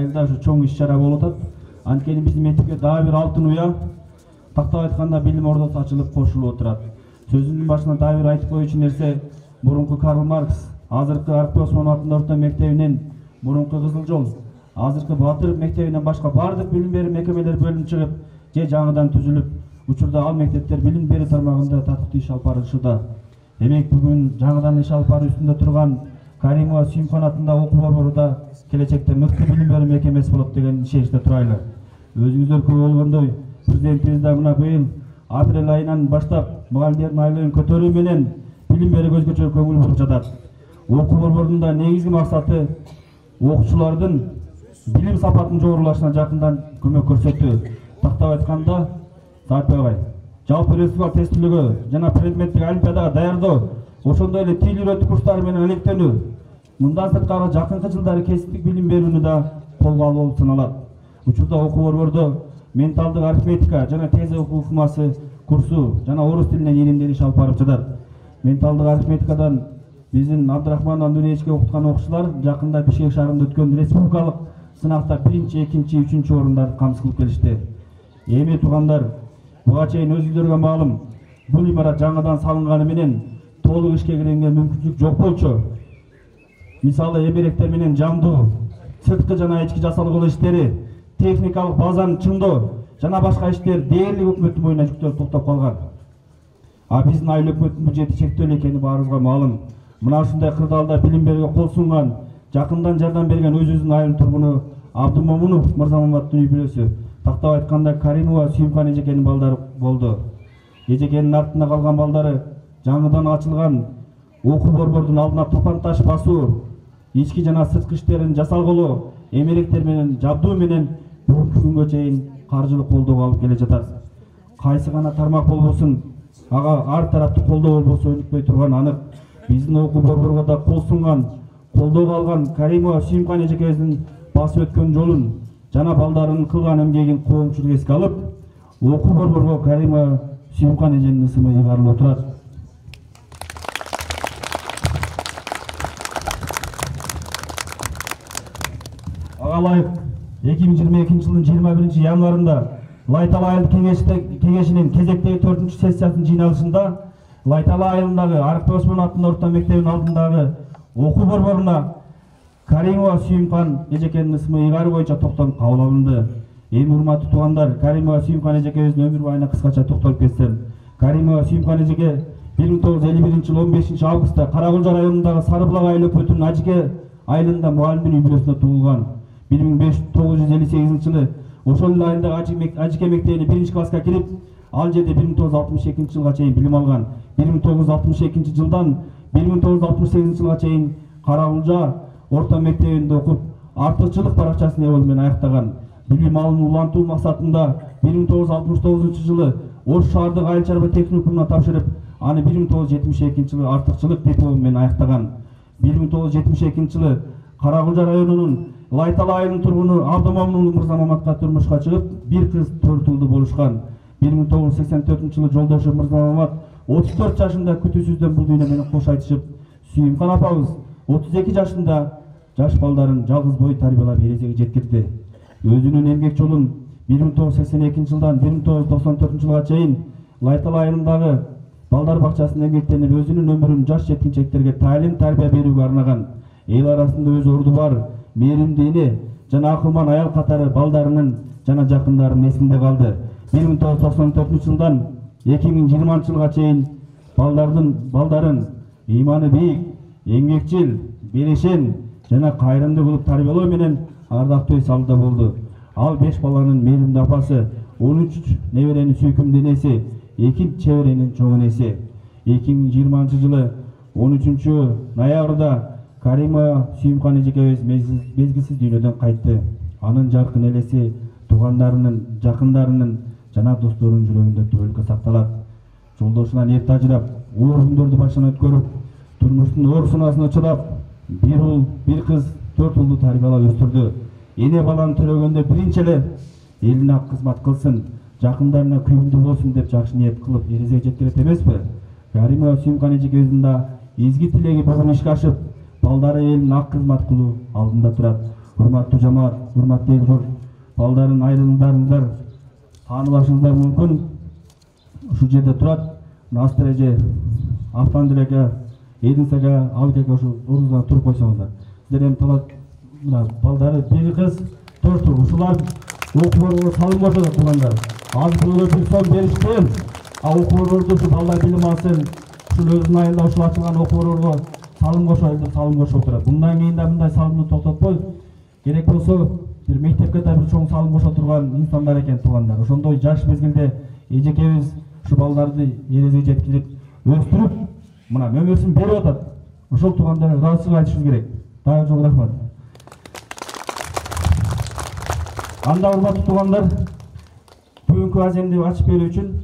айылда ушу чоң иш чара болуп атат. Анткени биздин мектепке дагы бир алтын уя, тактап айтканда билим ордосу ачылып кошулуп отурат. Сөзүмдүн башында дагы бир айтып коюучу нерсе, мурунку Карл Маркс, азыркы Аркпи Осмонов атындагы орто мектебинен, мурунку Кызыл Жол, азыркы Батыров мектебинен башка бардык билим берүү мекемелери бөлүнүп чыгып, же жаңыдан түзүлүп, учурда ал мектептер билим берүү тармагында татыктуу иш алып барышууда. Демек бүгүн жаңыдан иш алып баруу үстүндө турган Каримова Сүйүмкан атындагы окуу борборунда келечекте мыкты билим берүү мекемеси болот деген ишеничте турайлы. Өзүңүздөр көрүп болгондой, президентибиз да мына быйыл апрель айынан баштап мугалимдердин айлыгын көтөрүү менен билим берүүгө өзгөчө көңүл буруп жатат. Окуу борборунда негизги максаты окуучулардын билим сапатынын жогорулашына жакындан көмөк көрсөтүү. Тактап айтканда, Саатбек агай, жалпы республика тестилөөгө жана предметтик олимпиадага даярдоо, ошондой эле тил үйрөтүү курстары менен алектенүү, мындан сырткары жакынкы жылдары кесиптик билим берүүнү да колго алуу болуп саналат. Учурда окуу борбордо менталдык арифметика жана тез окуу ыкмасы курсу жана орус тилинен илимдер алып барып жатат. Менталдык арифметикадан биздин Абдрахманов Нуриевичке окуткан окуучулар жакында Бишкек шаарында өткөн республикалык сынакта 1-2, 3 орундарды камсыз кылып келишти. Эми туугандар, буга чейин өзүңүзгө маалым, бул имарат жаңыдан салынганы менен толук ишке киргенге мүмкүнчүлүк жок болчу. Мисалы эберектер менен жамдуу, сырткы жана ички жасалгылоо иштери, техникалык базаны чыңдоо жана башка иштер дээрлик өкмөттүн мойнуна жүктөлүп токтоп калган. А биздин айыл өкмөттүн бюджети чектелүү экени баарыбызга маалым. Мына ушундай кырдаалда билим берүүгө кол сунган, жакындан жардам берген өзүбүздүн айыл тургуну Абдымомунов Мырзамаматтын үй бүлөсү, тактап айтканда Каримова Сүйүмкан эжекенин балдары болду. Эжекенин артында калган балдары жаңыдан ачылган окуу борбордун алдына топан таш басуу, ички жана сырткы иштерин жасалгылоо, эмеректер менен жабдуу менен бүгүнкү күнгө чейин каржылык колдоого алып келе жатат. Кайсы гана тармак болбосун, ага ар тараптуу колдоо болбосо өнүкпөй турган анык. Биздин окуу борборго да кол сунган, колдоого алган Каримова Сүйүмкан эжекебиздин басып өткөн жолун жана балдарынын кылган эмгегин коомчулук эске алып, окуу борборго Каримова Сүйүмкан эженин ысымы ыйгарылып турат. Ага ылайык 2022 жылдын 21 январында Лайтала айыл кеңешинин кезектеги 4-чү сессиясынын жыйналышында Лайтала айылындагы Аркпи Осмонов атындагы орто мектебинин алдындагы окуу борборуна Каримова Сүйүмкан эжекенин ысымы ыйгаруу боюнча токтом кабыл алынды. Эми урматтуу туугандар, Каримова Сүйүмкан эжекебиздин өмүр байына кыскача токтолуп кетсем. Каримова Сүйүмкан эжеке 1951 жыл 15 августта Каракулжа районундагы Сарыбулак айыл өкмөтүнүн Ажыке айылында мугалимдин үй бүлөсүндө туулган. 1958 жылы ошол эле айылдагы Ажыке мектебине 1-класска кирип, ал жерде 1962 жылга чейин билим алган. 1962 жылдан 1968 жылга чейин Каракулжа орто мектебинде окуп, артыкчылык баракчасын ээ болуу менен аяктаган. Билим алууну улантуу максатында 1969 жылы Ош шаардык айыл чарба техникумуна тапшырып, аны 1972 жылы артыкчылык диплому менен аяктаган. 1972 жылы Каракулжа районунун Лайтала айылынын тургуну Абдымомунов Мырзамаматка турмушка чыгып, бир кыз 4 ұлды болушкан. 1984 жылы жолдошу Мырзамамат 34 жашында күтүүсүздөн бул дүйнө менен кош айтышып, Сүйүмкан апабыз 32 жашында жаш балдарын жалгыз бой тарбиялап эрежеге жеткирди. Өзүнүн эмгек жолун 1982 жылдан 1994 жылга чейин Лайтала айылындагы балдар бакчасында эмгектенип, өзүнүн өмүрүн жаш жеткинчектерге талим тарбия берүүгө арнаган. Эл арасында өз орду бар, мээримдүү эне жана акылман аял катары балдарынын жана жакындарынын эсинде калды. 1994 жылдан 2020 жылга чейин балдарын ыйманы бийик, эмгекчил, берешен жана кайрымдуу кылып тарбиялоо менен ардактуу эс алууда болду. Ал 5 баланын мээримдүү апасы, 13 неберенин сүйкүмдүү энеси, 2 чеберенин чоң энеси. 2020 жылы 13 ноябрда Каримова Сүйүмкан эжекебиз мезгилсиз дүйнөдөн кайтты. Анын жаркын элеси туугандарынын, жакындарынын жана досторунун жүрөгүндө түбөлүккө сакталат. Жолдошунан эрте ажырап, оор күндөрдү башынан өткөрүп, турмуштун оор сынаасына чыдап, бир уул, бир кыз, 4 уулду тарбиялап өстүрдү. Эне баланы төлөгөндө биринчи эле элине ак кызмат кылсын, жакындарына күйүмдүү болсун деп жакшы ниет кылып эрежеге жеткирет эмеспи? Каримова Сүйүмкан эжекебиздин да изги тилеги бүгүн ишке ашып, балдары элине ак кызмат кылуу алдында турат. урматтуу жамаат, урматтуу эл журт, балдарын айрымдарыңдар, таанып алышыңыздар мүмкүн. Ушул жерде турат, Астыр эже, Автандыр ака, Эдис ака, Алик ака ушул ордуңуздан туруп койсоңуздар. Сиздер эми талап мына балдары бир кыз, 4 жыл. Ушулар окуу борборго салым кошот туугандар. Азыр бул 1 сом бериштен, окуу борбордо ушу балдар билим алсын. Ушул өзүнүн айында ушул ачылган окуу борборго салым кошот, салым кошуп отурат. Мындан кийин да мындай салымды токтотпой, керек болсо бир мектепке да бир чоң салым кошо турган инсандар экен туугандар. Ошондой жаш мезгилде эжекебиз ушу балдарды эрезеге жеткирип, өстүрүп, мына мөмөсүн берип атат. Ошол туугандарга ыраазычылык айтышыбыз керек. Дагы жол рахмат. Анда урматтуу туугандар, бүгүнкү аземди ачып берүү үчүн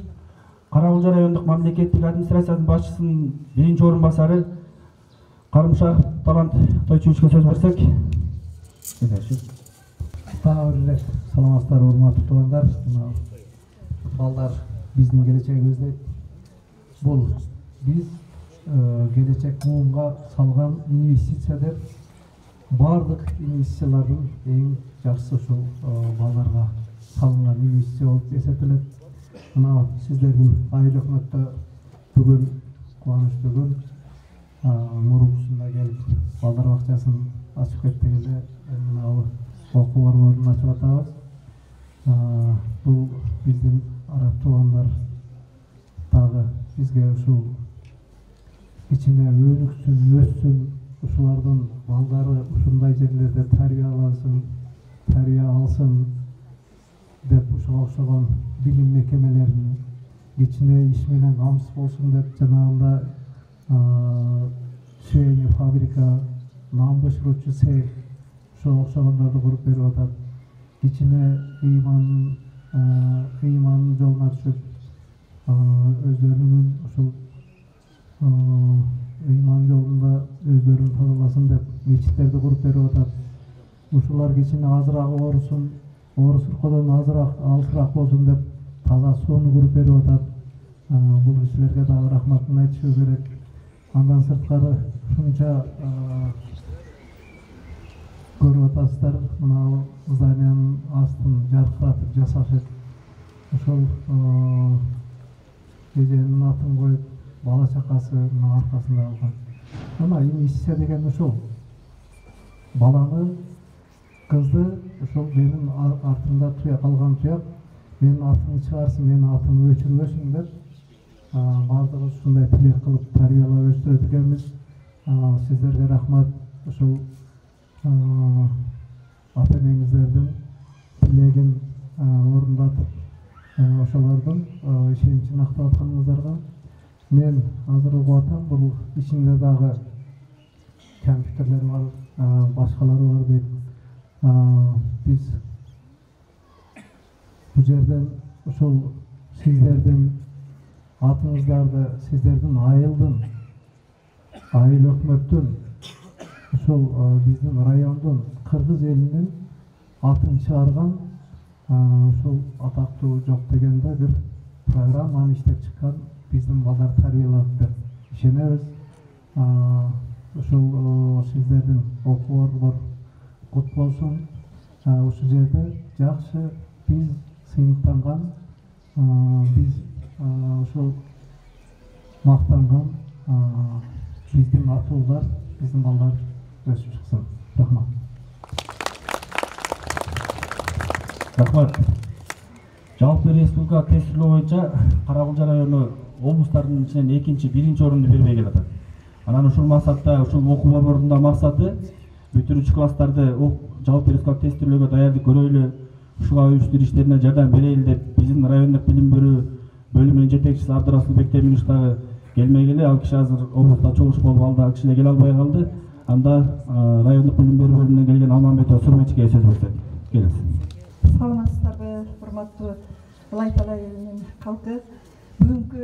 Каракулча райондук мамлекеттик администрациянын башчысынын биринчи орун басары Карымшаков Талант Тойчуевичке сөз берсек. Дагы бир эле саламатсыздар урматтуу туугандар. Балдар биздин келечегибиз дейт. Бул биз келечек муунга салган инвестиция деп бардык инвестициялардын эң жакшысы ушул балдарга салынган инвестиция болуп эсептелет. Мына сиздердин айыл өкмөттө бүгүн кубанычтуу күн мурункусунда келип балдар бакчасын ачып кеттик эле. Мына окуу борборун ачып атабыз. Бул биздин араб туугандар дагы бизге ушул ичине өнүксүн, өссүн, ушулардын балдары ушундай жерлерде тарбия алсын деп ушуга окшогон билим мекемелерин ичине иш менен камсыз болсун деп жанагындай швейный фабрика, нан бышыруучу цех ошого окшогондорду куруп берип атат. Ичине ыймандын жолуна түшүп өздөрүнүн ушул ыйман жолунда өздөрүн тазаласын деп мечиттерди куруп берип атат. Ушулар кичине азыраак оорусун, оору суркодон алысыраак болсун деп таза сууну куруп берип атат. Бул кишилерге дагы рахматын айтышыбыз керек. Андан сырткары ушунча көрүп атасыздар, мына зданиянын астын жаркыратып жасашып, ошол эженин атын коюп, бала чакасынын аркасында алган. Мына инвестиция деген ушул. Баланы, кызды ушул менин артымда калган туяк, менин атымды чыгарсын, менин атымды өчүрбөсүн деп баардыгыбыз ушундай тилек кылып тарбиялап өстүрөт экенбиз. Сиздерге рахмат. Ушул ата энеңиздердин тилегин орундатып, ошолордун ишеничин актап атканыңыздарга мен азыр угуп атам. Бул ичинде дагы компьютерлер бар, башкалары бар дейт. Биз бул жерден ушул сиздердин атыңыздарды, сиздердин айыл өкмөттүн, ушул биздин райондун, кыргыз элинин атын чыгарган ушул атактуу жок дегенде бир программаны иштеп чыккан биздин балдар тарбиялап деп ишенебиз. Ушул сиздердин окуу борбор кут болсун. Ушул жерде жакшы биз сыймыктанган, биз ушул мактанган биздин атуулар, биздин балдар өсүп чыксын. Рахмат. Рахмат. Жалпы республика тестилөө боюнча Каракулча району облустардын ичинен экинчи, биринчи орунду бербей келатат. Анан ушул максатта, ушул окуу борборунун максаты бүтүрүүчү класстарды жалпы республика тестилөөгө даярдык көрөйлү, ушуга уюштуруу иштерине жардам берели деп биздин райондук билим берүү бөлүмүнүн жетекчиси Абдырасыл Бектемирович дагы келмей келе, ал киши азыр облустта чогулуш болуп алды, ал киши келе албай калды. Анда райондук билим берүү бөлүмүнөн келген Алмамбетова Сурмечке сөз берсек. Келиңиз. Саламатсыздарбы, урматтуу Лайтала элинин калкы. Бүгүнкү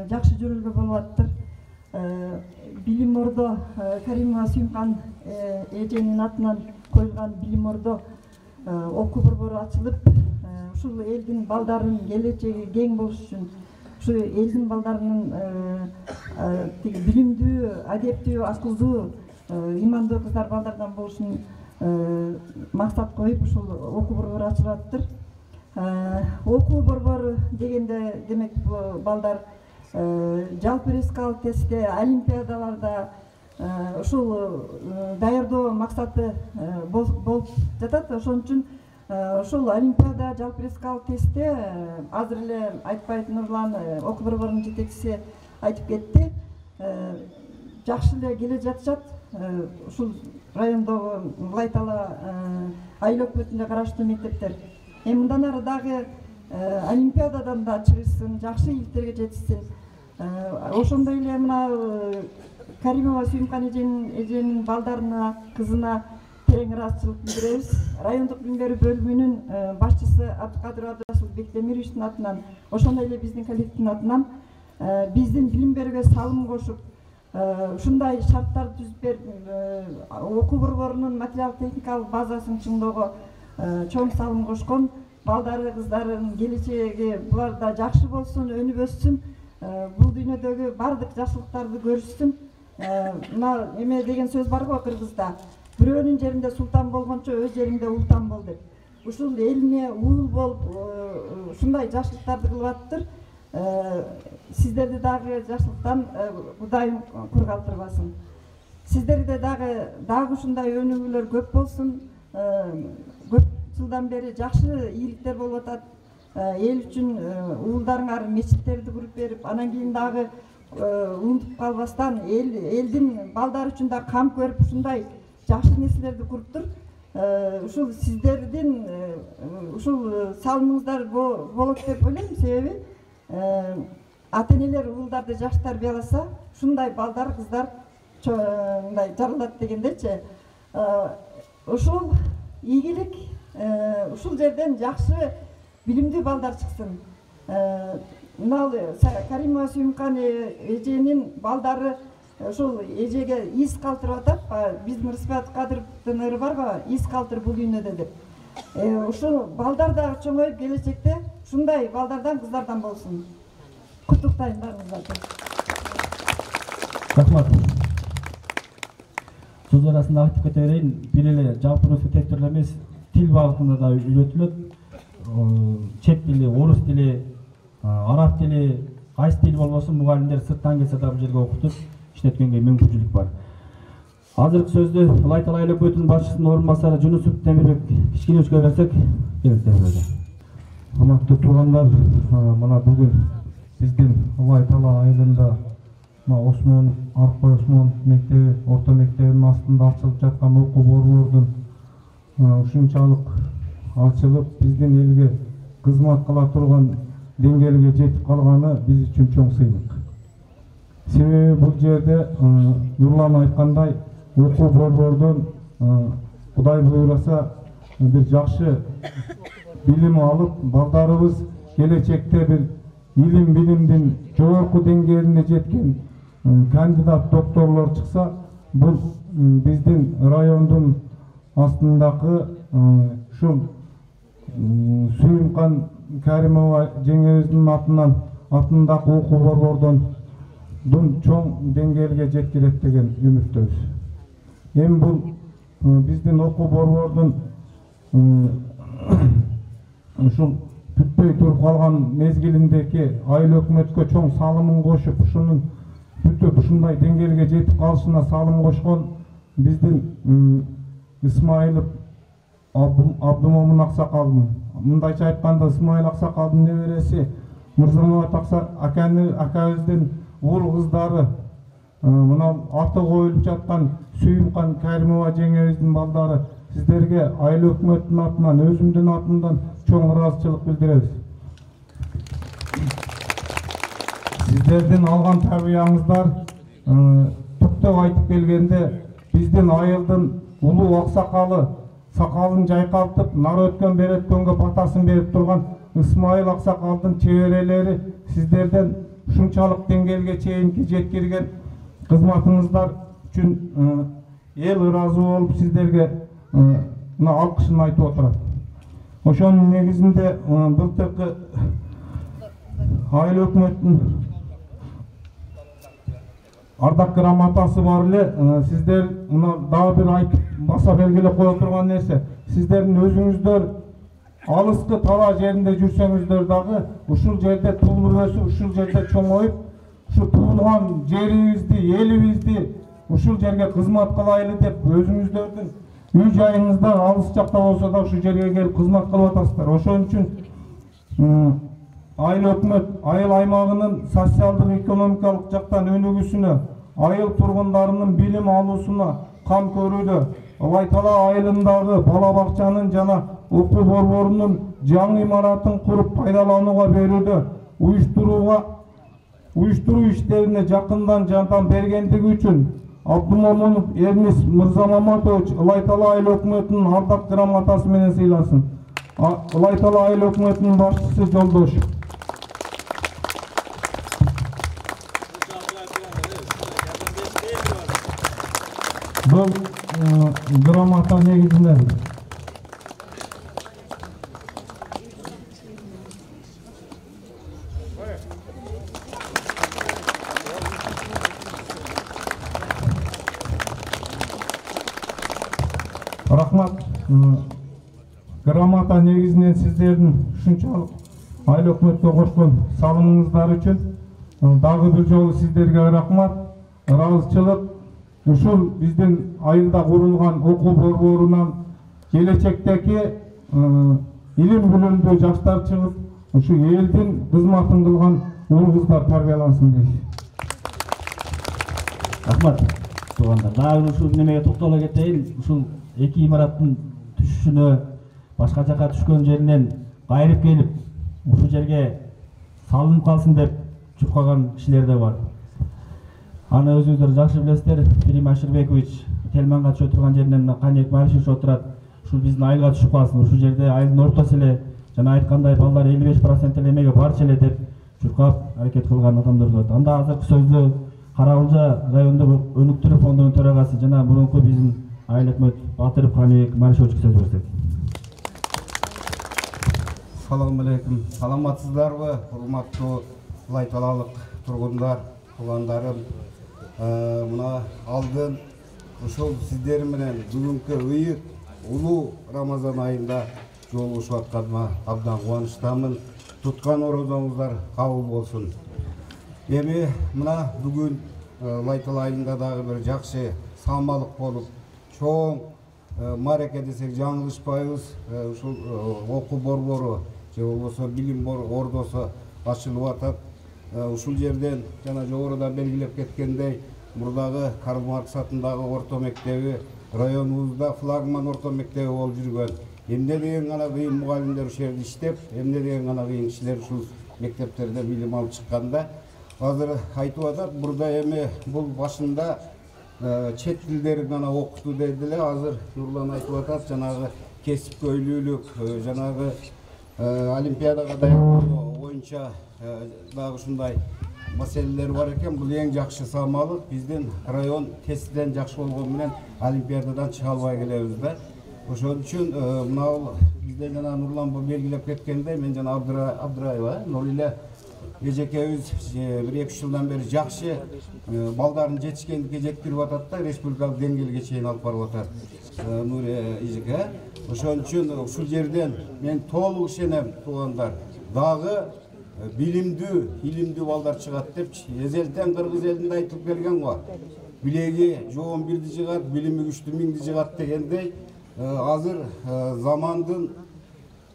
жакшы жөрөлгө болуп аттыр. Билим ордо Каримова Сүйүмкан эженин атынан коюлган билим ордо окуу борбору ачылып, ушул элдин балдарынын келечеги кең болуш үчүн, ушу элдин балдарынын билимдүү, адептүү, акылдуу, имандуу кыздар балдардан болушун максат коюп ушул окуу борбору ачылып атыптыр. Окуу борбору дегенде демек балдар жалпы республикалык тестте, олимпиадаларда ушул даярдоо максаты болуп жатат. Ошон үчүн ушул олимпиада, жалпы республикалык тестте азыр эле Айтбаев Нурлан окуу борборунун жетекчиси айтып кетти. Жакшы эле келе жатышат. Ушул райондогу Лайтала айыл өкмөтүнө караштуу мектептер. Мындан ары дагы олимпиададан да чыгышсын, жакшы ийгиликтерге жетишсин. Ошондой эле мына Каримова Сүйүмкан эженин балдарына, кызына терең ыраазычылык билдиребиз. Райондук билим берүү бөлүмүнүн башчысы Абдыкадыр Абдырасул Бектемировичтин атынан, ошондой эле биздин коллективдин атынан биздин билим берүүгө салым кошуп, ушундай шарттарды түзүп берип, окуу борборунун материалдык техникалык базасын чыңдоого чоң салым кошкон балдары, кыздардын келечеги буларда жакшы болсун, өнүп өссүн, бул дүйнөдөгү бардык жакшылыктарды көрүшсүн. Мына эме деген сөз бар го кыргызда. Бирөөнүн жеринде султан болгончо өз жериңде ултан бол деп. Ушул элине уул болуп, ушундай жакшылыктарды кылып атыптыр. Сиздерди дагы жакшылыктан Кудайым кур калтырбасын. Сиздерде дагы ушундай өнүгүүлөр көп болсун. Көп жылдан бери жакшы ийгиликтер болуп атат. Эл үчүн уулдарыңар мечиттерди куруп берип, анан кийин дагы унутуп калбастан элдин балдары үчүн да кам көрүп ушундай жакшы нерселерди куруптур. Ушул сиздердин ушул салымыңыздар болот деп ойлойм. Себеби ата-энелер уулдарды жакшы тарбияласа, ушундай балдар, кыздар мындай жаралат дегендечи. Ушул ийгилик, ушул жерден жакшы билимдүү балдар чыксын. Мына Каримова Сүйүмкан эженин балдары ушул эжеге из калтырып атат. Биздин Рыспат Кадыровдун ыры бар го, из калтыр бул дүйнөдө деп. Ушул балдар дагы чоңоюп келечекте ушундай балдардан, кыздардан болсун. Куттуктайм баарыңыздарды. Рахмат. Сөз арасында айтып кете берейин, бир эле жалпы өрүскө тест эле эмес, тил багытында да үйрөтүлөт. Чет тили, орус тили, араб тили, кайсы тил болбосун мугалимдер сырттан келсе да бул жерге окутуп иштеткенге мүмкүнчүлүк бар. Азыркы сөздү Лайтала айыл өкмөтүнүн башчысынын орун басары Жунусов Темирбек Кичкеневичке берсек, келиңиздер. Урматтуу туугандар, мына бүгүн биздин Лайтала айылында Осмон, Аркбай Осмон мектеби, орто мектебинин астында ачылып жаткан окуу борборунун ушунчалык ачылып биздин элге кызмат кыла турган деңгээлге жетип калганы биз үчүн чоң сыйлык. Себеби бул жерде Нурлан айткандай окуу борбордон Кудай буйраса бир жакшы билим алып, балдарыбыз келечекте бир илим билимдин жогорку деңгээлине жеткен кандидат докторлор чыкса, бул биздин райондун астындагы ушул Сүйүмкан Каримова жеңебиздин атындагы окуу борбордон чоң деңгээлге жеткирет деген үмүттөбүз. Эми бул биздин окуу борбордун ушул бүтпөй туруп калган мезгилиндеги айыл өкмөткө чоң салымын кошуп, ушунун бүтүп ушундай деңгээлге жетип калышына салым кошкон биздин Исмаилов Абдумомун аксакалдын, мындайча айтканда Исмаил аксакалдын небереси Мырзамат акабыздын уул кыздары, мына аты коюлуп жаткан Сүйүмкан Каримова жеңебиздин балдары, сиздерге айыл өкмөтүнүн атынан, өзүмдүн атымдан чоң ыраазычылык билдиребиз. Сиздердин алган тарбияңыздар түптөп айтып келгенде биздин айылдын улуу аксакалы, сакалын жайкалтып, нар өткөн бер өткөнгө батасын берип турган Исмаил аксакалдын чеберелери сиздерден ушунчалык деңгээлге чейинки жеткирген кызматыңыздар үчүн эл ыраазы болуп сиздерге алкышын айтып отурат. Ошонун негизинде былтыркы айыл өкмөтүнүн ардак грамотасы бар эле. Сиздер мына дагы бир айтып баса белгилеп кое турган нерсе, сиздердин өзүңүздөр алыскы тала жеринде жүрсөңүздөр дагы ушул жерде туулуп өсүп, ушул жерде чоңоюп, ушу туулган жерибизди, элибизди ушул жерге кызмат кылайлы деп өзүңүздөрдүн үй жайыңызда алыс жакта болсо да ушул жерге келип кызмат кылып атасыздар. Ошон үчүн айыл өкмөт айыл аймагынын социалдык экономикалык жактан өнүгүүсүнө, айыл тургундарынын билим алуусуна кам көрүүдө, Лайтала айылындагы бала бакчанын жана окуу борборунун жаңы имаратын куруп пайдаланууга берүүдө, уюштуруу иштерине жакындан жардам бергендиги үчүн Абдумомунов Эрмис Мырзамаматович Лайтала айыл өкмөтүнүн ардак грамотасы менен сыйласын. Лайтала айыл өкмөтүнүн башчысы Жолдош. Бул грамота негизинде рахмат. Грамота негизинен сиздердин ушунчалык айыл өкмөткө кошкон салымыңыздар үчүн дагы бир жолу сиздерге рахмат. Ыраазычылык. Ушул биздин айылда курулган окуу борборунан келечектеги илим билимдүү жаштар чыгып, ушу элдин кызматын кылган уул кыздар тарбиялансын дейт. Рахмат туугандар. Дагы ушул немеге токтоло кетейин. Ушул эки имараттын түшүшүнө башка жака түшкөн жеринен кайрып келип, ушул жерге салынып калсын деп чуркаган кишилер да бар. Аны өзүңүздөр жакшы билесиздер. Филим Ашырбекович Телманга түшө турган жеринен Канек Маришевич отурат. Ушул биздин айылга түшүп калсын. Ушул жерде айылдын ортосу эле жана айткандай балдар 55% эле эмеге барчу эле деп чуркап аракет кылган адамдар болот. Анда азыркы сөздү Каракулжа райондук өнүктүрүү фондунун төрагасы жана мурунку биздин айыл өкмөт Батыров Канек Маришевичке сөз берсек. Салам алейкум. Саламатсыздарбы, урматтуу Лайталалык тургундар, туугандарым. Мына алдын ушул сиздер менен бүгүнкү ыйык улуу Рамазан айында жолугушуп атканыма абдан кубанычтамын. Туткан орозоңуздар кабыл болсун. Эми мына бүгүн Лайтала айылында дагы бир жакшы самалык болуп, чоң мараке десек жаңылышпайбыз. Ушул окуу борбору же болбосо билим ордосу ачылып атат. Ушул жерден жана жогоруда белгилеп кеткендей, мурдагы Карл Маркс атындагы орто мектеби районубузда флагман орто мектеби болуп жүргөн. Эмне деген гана кыйын мугалимдер ушул жерде иштеп, эмне деген гана кыйын кишилер ушул мектептерде билим алып чыкканда, азыр айтып атат, бурда эми бул башында чет тилдерин гана окутуу деди эле. Азыр Нурлан айтып атат, жанагы кесипкөйлүүлүк, жанагы олимпиадага даярдоо боюнча дагы ушундай маселелер бар экен. Бул эң жакшы самалык. Биздин район тестиден жакшы болгон менен олимпиададан чыга албай келебиз да. Ошон үчүн мына бизде жана Нурлан белгилеп кеткендей, мен жана Абдыраева Нур эле эжекебиз 1-2 жылдан бери жакшы балдардын жетишкендикке жеткирип атат да, республикалык деңгээлге чейин алып барып атат Нур эжеке. Ошон үчүн ушул жерден мен толук ишенем, туугандар. Дагы билимдүү, илимдүү балдар чыгат деп эзелтен кыргыз элинде айтылып келген го. Билеги жоон бирди жыгат, билими күчтүү миңди жыгат дегендей, азыр замандын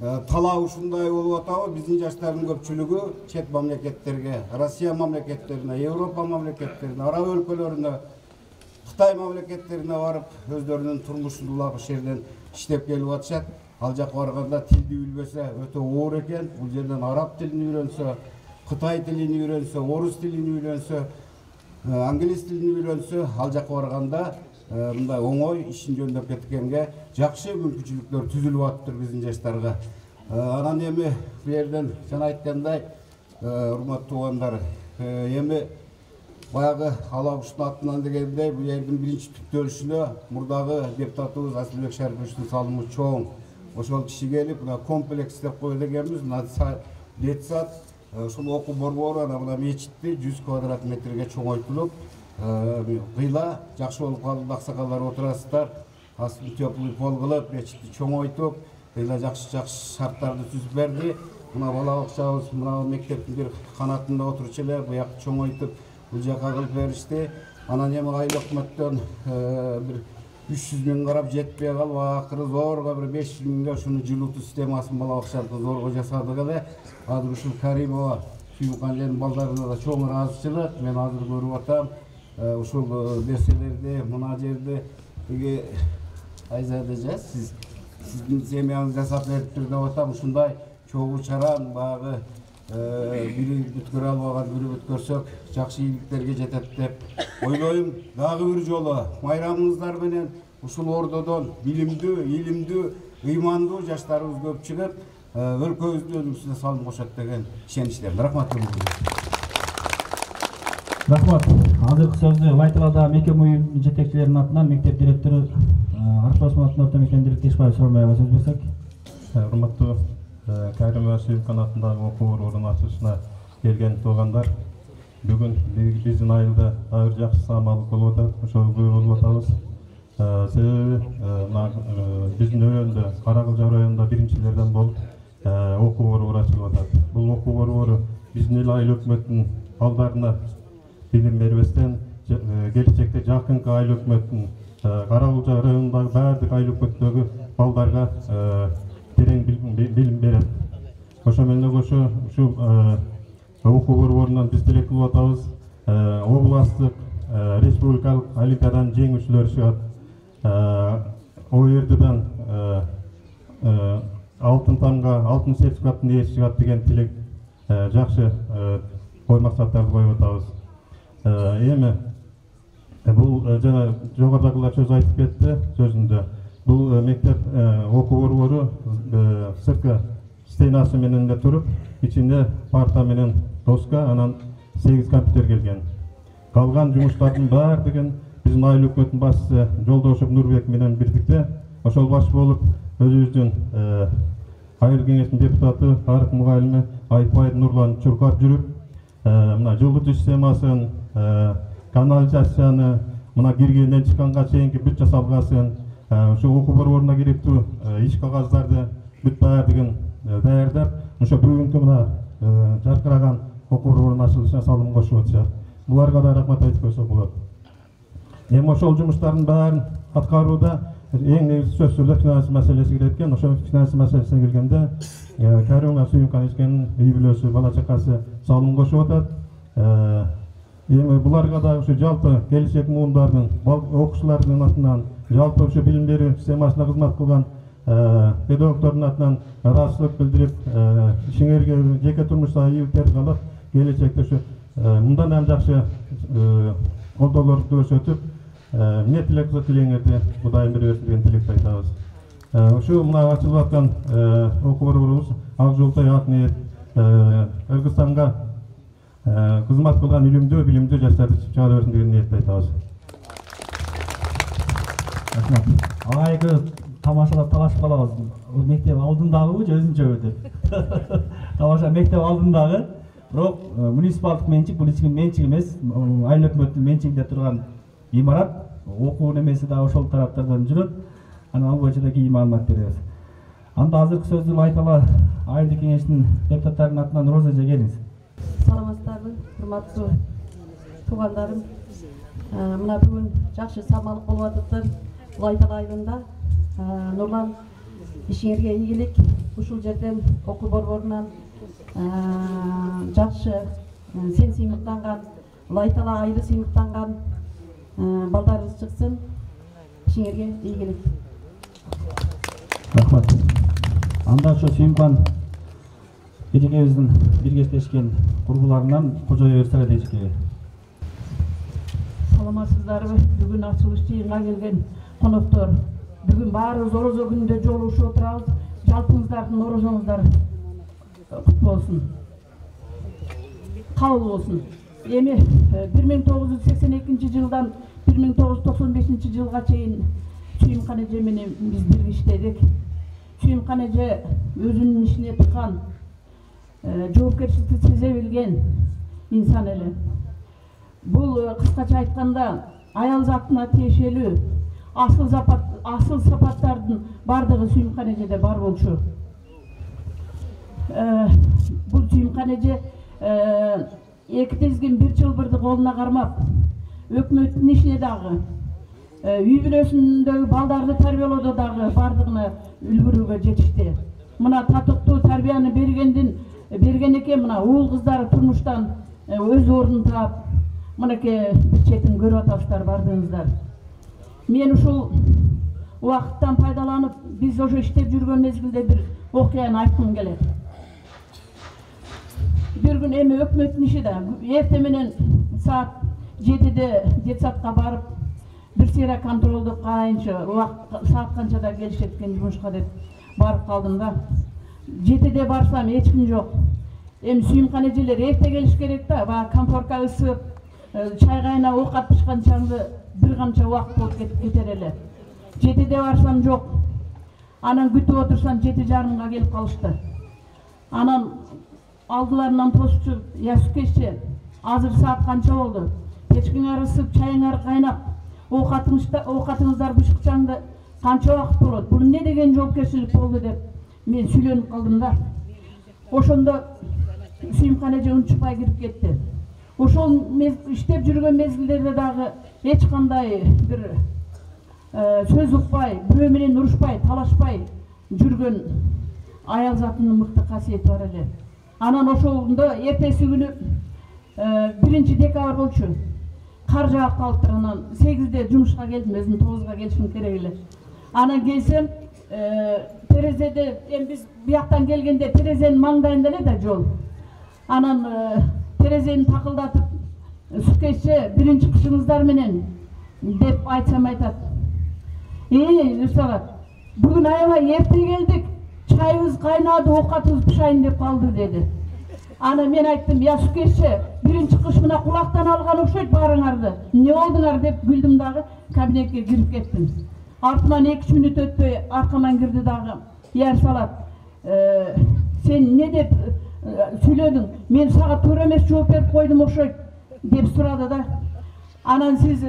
талабы ушундай болуп атабы. Биздин жаштардын көпчүлүгү чет мамлекеттерге, Россия мамлекеттерине, Европа мамлекеттерине, араб өлкөлөрүнө, Кытай мамлекеттерине барып, өздөрүнүн турмушун улап ошол жерден иштеп келип атышат. Ал жакка барганда тилди билбесе өтө оор экен. Бул жерден араб тилин үйрөнсө, Кытай тилин үйрөнсө, орус тилин үйрөнсө, англис тилин үйрөнсө, ал жакка барганда мындай оңой ишин жөндөп кеткенге жакшы мүмкүнчүлүктөр түзүлүп атыптыр биздин жаштарга. Анан эми бул жерден жана айткандай, урматтуу туугандар, эми баягы алабуштун атынан дегендей, бул жердин биринчи түптөлүшүнө мурдагы депутатыбыз Асылбек Шариповичтин салымы чоң. Ошол киши келип, мына комплекс деп коет экенбиз, мына детсад, ушул окуу борбору, мына мечитти 100 квадрат метрге чоңойтулуп, кыйла жакшы болуп калды, аксакалдар отурасыздар, астын теплый пол кылып, мечитти чоңойтуп, кыйла жакшы шарттарды түзүп берди. Мына бала бакчабыз, мына мектептин бир канатында отурчу эле, буякты чоңойтуп, бул жака кылып беришти. Анан эми айыл өкмөттөн бир 300 миң карап жетпей калып, акыры зорго бир 500 миңге ушуну жылуутуу системасын бала бакчабызда зорго жасадык эле. Азыр ушул Каримова Сүйүмкан эженин балдарына да чоң ыраазычылык. Мен азыр көрүп атам, ушул нерселерди, мына жерде Айзада эже, сиздин семьяңыз жасап бериптир деп атам. Ушундай чогуу чаран баягы бири бүткөрө албаган бири бүткөрсөк жакшы ийгиликтерге жетет деп ойлойм. Дагы бир жолу майрамыңыздар менен ушул ордодон билимдүү, илимдүү, ыймандуу жаштарыбыз көп чыгып, өлкөбүздү өзүбүзгө салым кошот деген ишеничтемин. Рахмат. Рахмат. Азыркы сөздү Лайталада мектеп уюм жетекчилеринин атынан мектеп директору Арыш Осмон атынан орто мектебин директору Ишбаев Сормаева сөз берсек. Урматтуу Каримова Сүйүмкан атындагы окуу ордунун ачылышына келген туугандар, бүгүн биздин айылда дагы жакшы самалдык болуп атат, ошого күбө болуп атабыз. Себеби биздин өрөндө Каракылжа районунда биринчилерден болуп окуу борбору ачылып атат. Бул окуу борбору биздин эл айыл өкмөттүн балдарына билим бербестен, келечекте жакынкы айыл өкмөттүн Каракылжа районундагы баардык айыл өкмөттөгү балдарга терең билим берет. Ошо менен кошо ушул окуу борборунан биз тилек кылып атабыз. Областтык, республикалык олимпиаданын жеңүүчүлөрү чыгат. ОЕРДдан алтын тамга, алтын сертификаттын ээси чыгат деген тилек жакшы ой максаттарды коюп атабыз. Эми бул жана жогорудагылар сөз айтып кетти сөзүндө. Бул мектеп окуу борбору сырткы стенасы менен эле туруп, ичинде парта менен доска, анан 8 компьютер келген. Калган жумуштардын баардыгын биздин айыл өкмөттүн башчысы Жолдошев Нурбек менен бирдикте ошол баш болуп өзүбүздүн айыл кеңешинин депутаты тарых мугалими Айпай Нурлан чуркап жүрүп, мына жылытуу системасын, канализацияны, мына киргенден чыкканга чейинки бүт жасалгасын, ошо окуу борборуна керектүү иш кагаздарды бүт баардыгын даярдап, ошо бүгүнкү мына жаркыраган окуу борборунун ачылышына салым кошуп атышат. Буларга да рахмат айтып койсок болот. Эми ошол жумуштардын баарын аткарууда эң негизги сөзсүз эле финансы маселеси кирет экен. Ошол финансы маселесине келгенде Каримова Сүйүмкан эженин үй бүлөсү, бала чакасы салым кошуп атат. Эми буларга да ушу жалпы келечек муундардын, окуучулардын атынан, жалпы ушу билим берүү системасына кызмат кылган педагогдордун атынан ыраазычылык билдирип, ишиңерге жеке турмушта ийгиликтерди каалап, келечекте ушу мындан да жакшы колдоолорду көрсөтүп, эмне тилек кылса тилеңерди Кудайым бере берсин деген тилекти айтабыз. Ушу мына ачылып аткан окуу борборубуз ак жолтой ак ниет Кыргызстанга кызмат кылган илимдүү, билимдүү жаштарды чыгара берсин деген ниетти айтабыз. Рахмат. Агайкы тамашалап талашып калабыз. Мектеп алдындагыбы же өзүнчөбү деп. Тамаша мектеп алдындагы, бирок муниципалдык менчик, бул ички менчик эмес, айыл өкмөттүн менчигинде турган имарат, окуу немеси да ошол тараптардан жүрөт. Анан ал боюнча да кийин маалымат беребиз. Анда азыркы сөздү Лайтала айылдык кеңешинин депутаттарынын атынан Роза эже келиңиз. Саламатсыздарбы, урматтуу туугандарым. Мына бүгүн жакшы самалык болуп атыптыр. Лайтала айылында Нурлан, ишиңерге ийгилик. Ушул жерден окуу борборунан жакшы сен сыймыктанган, Лайтала айылы сыймыктанган балдарыбыз чыксын. Ишиңерге ийгилик. Рахмат. Анда ошо Сүйүмкан эжекебиздин биргештешкен курбуларынан Кожоев Эрсара эжекеге. Саламатсыздарбы? Бүгүн ачылыш жыйынга келген коноктор. Бүгүн баарыбыз орозо күнүндө жолугушуп отурабыз. Жалпыңыздардын орозоңуздар кут болсун. Кабыл болсун. Эми 1982 жылдан 1995 жылга чейин Сүйүмкан эже менен биз бирге иштедик. Сүйүмкан эже өзүнүн ишине тыккан жоопкерчиликти сезе билген инсан эле. Бул кыскача айтканда аял затына тиешелүү асыл сапаттардын бардыгы Сүйүмкан эжеде бар болчу. Бул Сүйүмкан эже эки тезгин бир чылбырды колуна кармап, өкмөттүн ишине дагы, үй бүлөсүндөгү балдарды тарбиялоодо дагы бардыгына үлгүрүүгө жетишти. Мына татыктуу тарбияны берген экен, мына уул кыздары турмуштан өз ордун таап, мынакей бир четин көрүп атасыздар бардыгыңыздар. Мен ушул убакыттан пайдаланып, биз ошо иштеп жүргөн мезгилде бир окуяны айткым келет. Бир күн эми өкмөттүн иши да, эртең менен саат 7-де детсадка барып, бир сыйра контролдуп карайынчы, саат канчада келишет экен жумушка деп барып калдым да. 7-де барсам эч ким жок. Эми Сүйүмкан эжелер эрте келиш керек да, баягы конфорка ысып, чай кайнап, оокат пышкан чаңды бир канча убакыт болуп кетер эле. 7-де барсам жок. Анан күтүп отурсам 7:30-га келип калышты. Анан алдыларынан тосчу, я Сүкешче, азыр саат канча болду? Печкиңер ысып, чайыңар кайнап, оокатыңыздар бышыкчаңды канча убакыт болот? Бул эмне деген жоопкерчилик болду деп мен сүйлөнүп калдым да. Ошондо Сүйүмкан эже унчукпай кирип кетти. Ошол иштеп жүргөн мезгилдерде дагы эч кандай бир сөз укпай, бирөө менен урушпай, талашпай жүргөн аял затынын мыкты касиети бар эле. Анан ошондо эртеси күнү 1 декабрь болчу. Кар жаап калыптыр. Анан 8-де жумушка келдим, өзүм 9-га келишим керек эле. Анан келсем, терезеде, биз бияктан келгенде терезенин маңдайында эле да жол. Анан терезени такылдатып, Сүкешче, биринчи кышыңыздар менен деп айтсам айтат. Нурсалат, бүгүн аябай эрте келдик, чайыбыз кайнады, оокатыбыз пышайын деп калды деди. Ана мен айттым, я Сүкешче, биринчи кыш мына кулактан алган окшойт баарыңарды. Эмне болдуңар деп күлдүм дагы, кабинетке кирип кеттим. Артыман 2 мүнөт өтпөй аркаман кирди дагы. Я Нурсалат, сен эмне деп сүйлөдүң? Мен сага туура эмес жооп берип койдум окшойт деп сурады да. Анан сиз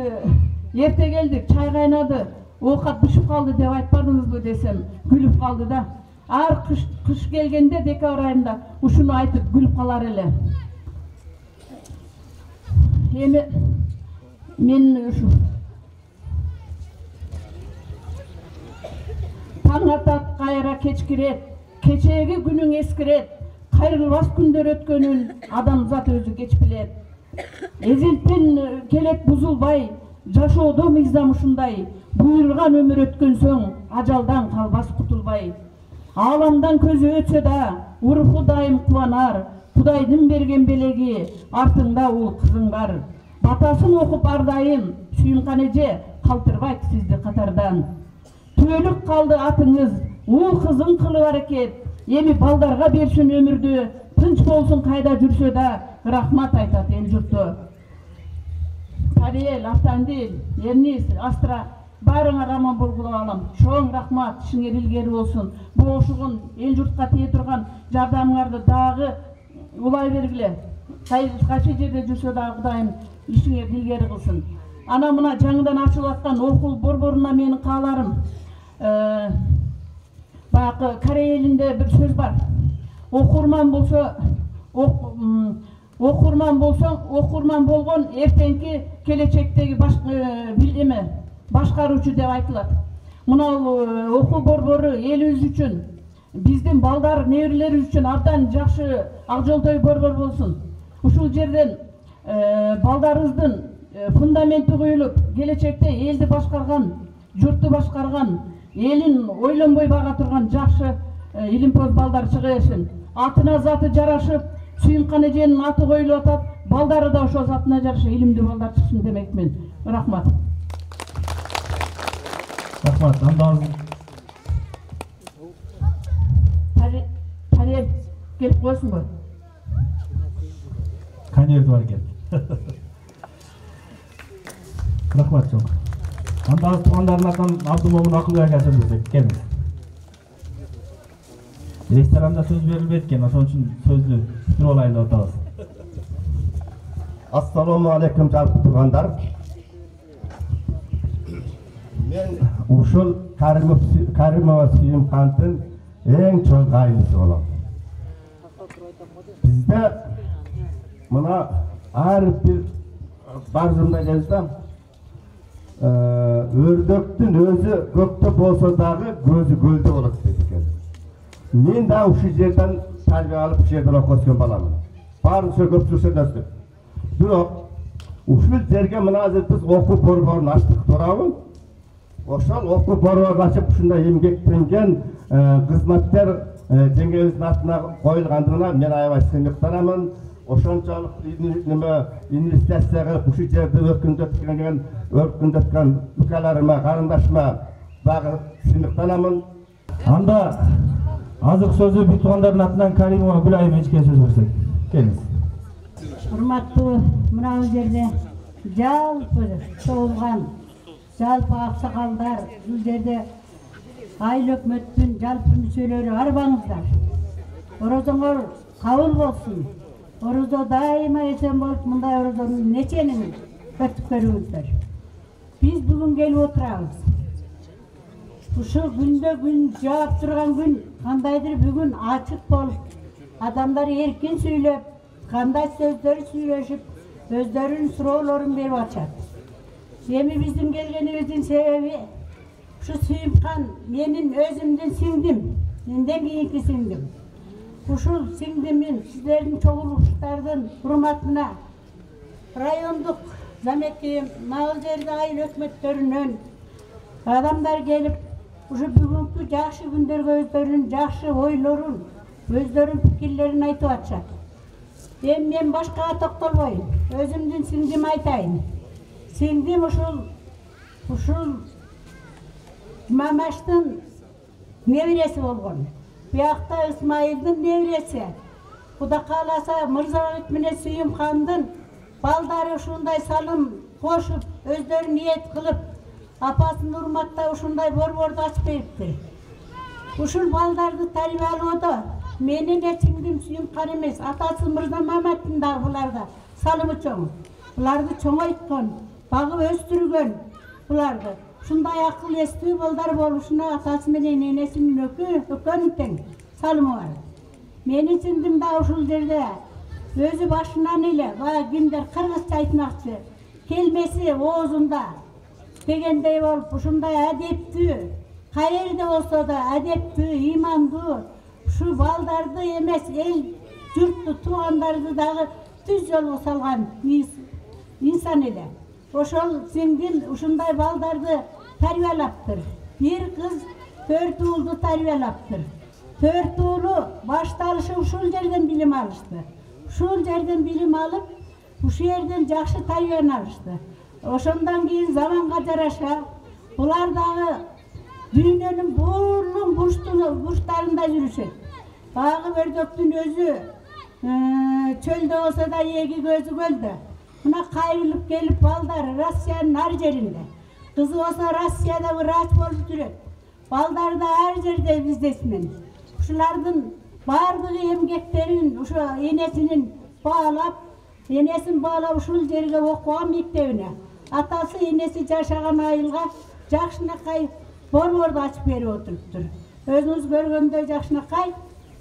эрте келдик, чай кайнады, оокат бышып калды деп айтпадыңызбы десем, күлүп калды да. Ар кыш келгенде декабрь айында ушуну айтып күлүп калар эле. Эми мен ушу таң атат, кайра кечкирет, кечеги күнүң эскирет, кайрылбас күндөр өткөнүн адамзат өзү кеч билет. Эзелтен келет бузулбай, жашоодо мыйзам ушундай, буйрулган өмүр өткөн соң, ажалдан калбас кутулбай. Аламдан көзү өтсө да, уруху дайым кубанар, Кудайдын берген белеги, артыңда уул кызың бар. Батасын окуп ардайым, Сүйүмкан эже калтырбайт сизди катардан. Түөлүк калды атыңыз, уул кызың кылып аракет, эми балдарга берсин өмүрдү, тынч болсун кайда жүрсө да, рахмат айтат эл журту. Тариел, Автандил, Эрнис, Астра, баарыңар аман болгула алам. Чоң рахмат, ишиңер илгери болсун. Бул ошогон эл журтка тие турган жардамыңарды дагы улай бергиле. Кайсы жерде жүрсө дагы Кудайым ишиңер илгери кылсын. Ана мына жаңыдан ачылып аткан окул борборуна менин кааларым. Баягы Корей элинде бир сөз бар. Окурман болгон эртеңки келечектеги башкаруучу деп айтылат. Мына окуу борбору элибиз үчүн, биздин балдар, неберелерибиз үчүн абдан жакшы ак жолтой борбор болсун. Ушул жерден балдарыбыздын фундаменти коюлуп, келечекте элди башкарган, журтту башкарган, элин ойлонбой бага турган жакшы илимпоз балдар чыга берсин. Атына заты жарашып, Сүйүмкан эженин аты коюлуп атат, балдары да ошол затына жараша илимдүү балдар чыксын демекмин. Рахмат. Рахмат. Тарел келип коесуңбу? Конверт бар экен. Рахмат чоң. Анда туугандардын атынан Абдымомун Акылбек акасын десек, келиңиз. Ресторанда сөз берилбейт экен, ошон үчүн сөздү бүтүрүп алайын деп атабыз. Assalamu alaikum жалпы туғандар. Мен ушул Каримова Сүйүмкандын эң чоң кайнысы болом. Бизде мына ар бир баржында жазсам, өрдөктүн өзү көктө болсо дагы көзү көлдө болот дейт экен. Мен да ушул жерден тарбия алып ушул жерден окуп өскөн баламын. Баарыбыз көпчүлүк өстүк. Бирок ушул жерге мына азыр биз окуу борборун ачтык туурабы? Ошол окуу борборун ачып ушундай эмгектенген кызматкер жеңебиздин атына коюлгандыгына мен аябай сыймыктанамын. Ошончолук инвестиция кылып ушул жерди өркүндөткөн укаларыма, карындашыма дагы сыймыктанамын. Анда азыркы сөзү бүт туугандардын атынан Каримова Гүлайым эчке сөз берсек. Келиңиз. Урматтуу, мына жерде жалпы чогулган жалпы аксакалдар, бул жерде айыл өкмөттүн жалпы мүчөлөрү арбаңыздар. Орозоңор кабыл болсун. Орозо дайыма эсен болуп, мындай орозонун неченин өтүп көрүңүздөр. Биз бүгүн келип отурабыз. Ушул күндө күн жаап турган күн кандайдыр бүгүн ачык болуп, адамдар эркин сүйлөп, кандай сөздөр сүйлөшүп, өздөрүнүн суроолорун берип атышат. Эми биздин келгенибиздин себеби ушу Сүйүмкан менин өзүмдүн сиңдим, менден кийинки сиңдим. Ушул сиңдимин сиздердин чогулуштардын урматына райондук замекем, нагыл жерде айыл өкмөттөрүнөн адамдар келип, ушу бүгүнкү жакшы күндөргө өздөрүнүн жакшы ойлорун, өздөрүнүн пикирлерин айтып атышат. Эми мен башкага токтолбойм, өзүмдүн сиңдим айтайын. Сиңдим ушул Мамаштын небереси болгон. Буякта Исмайылдын небереси. Куда кааласа Мырзабек менен Сүйүмкандын балдары ушундай салым кошуп, өздөрү ниет кылып, апасын урматтап ушундай борборду ачып бериптир. Ушул балдарды тарбиялоодо менин сиңдим Сүйүмкан эмес, атасы Мырза Маматтын дагы буларда салымы чоң. Буларды чоңойткон, багып өстүргөн буларды. Ушундай акыл эстүү балдар болушуна атасы менен энесинин экөөнүн тең салымы бар. Менин сиңдим да ушул жерде өзү башынан эле бая кимдер кыргызча айтмакчы, келмеси оозунда дегендей болуп, ушундай адептүү, кайерде болсо да адептүү, ыймандуу, ушу балдарды эмес, эл журтту, туугандарды дагы түз жолго салган инсан эле. Ошол сиңдим ушундай балдарды тарбиялаптыр. Бир кыз 4 уулду тарбиялаптыр. 4 уулу башталышы ушул жерден билим алышты. Ушул жерден билим алып, ушул жерден жакшы тарбияны алышты. Ошондон кийин заманга жараша булар дагы дүйнөнүн бурлуң бурчтарында жүрүшөт. Багы өрдөктүн өзү чөлдө болсо да эги көзү көлдө. Мына кайрылып келип балдар Россиянын ар жеринде. Кызы болсо Россияда врач болуп жүрөт. Балдар да ар жерде бизнесмен. Ушулардын бардыгы эмгектерин ушу энесин баалап ушул жерге окуган мектебине. Атасы энеси жашаган айылга жакшынакай борборду ачып берип отуруптур. Өзүңүз көргөндөй жакшынакай,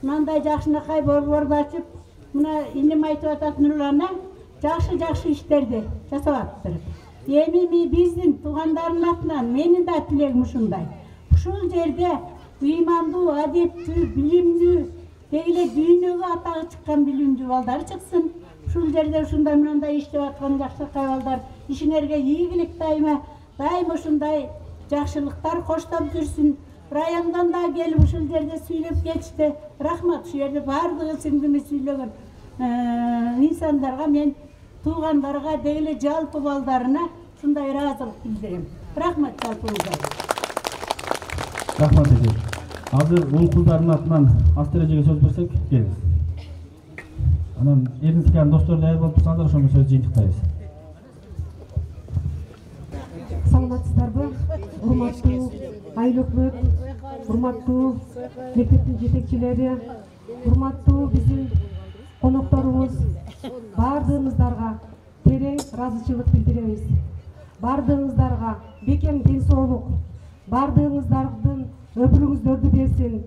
мындай жакшынакай борборду ачып, мына инем айтып атат Нурлана жакшы иштерди жасап атыптыр. Эми биздин туугандардын атынан менин да тилегим ушундай. Ушул жерде ыймандуу, адептүү, билимдүү, дегеле дүйнөгө атагы чыккан билимдүү балдар чыксын. Ушул жерде ушундай мындай иштеп аткан жакшынакай балдар ишиңерге ийгилик дайыма ушундай жакшылыктар коштоп жүрсүн. Райондон да келип ушул жерде сүйлөп кетишти. Рахмат, ушул жерде бардыгы сиңдими сүйлөгөн инсандарга мен туугандарга дегеле жалпы балдарына ушундай ыраазылык билдирем. Рахмат жалпыңызга. Рахмат эже. Азыр ул кыздардын атынан Астережеге сөз берсек, келиңиз. Анан эринсикан достор даяр болуп турсаңдар, ошондо сөз жыйынтыктайбыз. Саламатсыздарбы? Урматтуу айыл өкмөт, урматтуу мектептин жетекчилери, урматтуу биздин конокторубуз, бардыгыңыздарга ыраазычылык билдиребиз. Бардыгыңыздарга бекем ден соолук, бардыгыңыздардын өмүрүңүздөрдү берсин,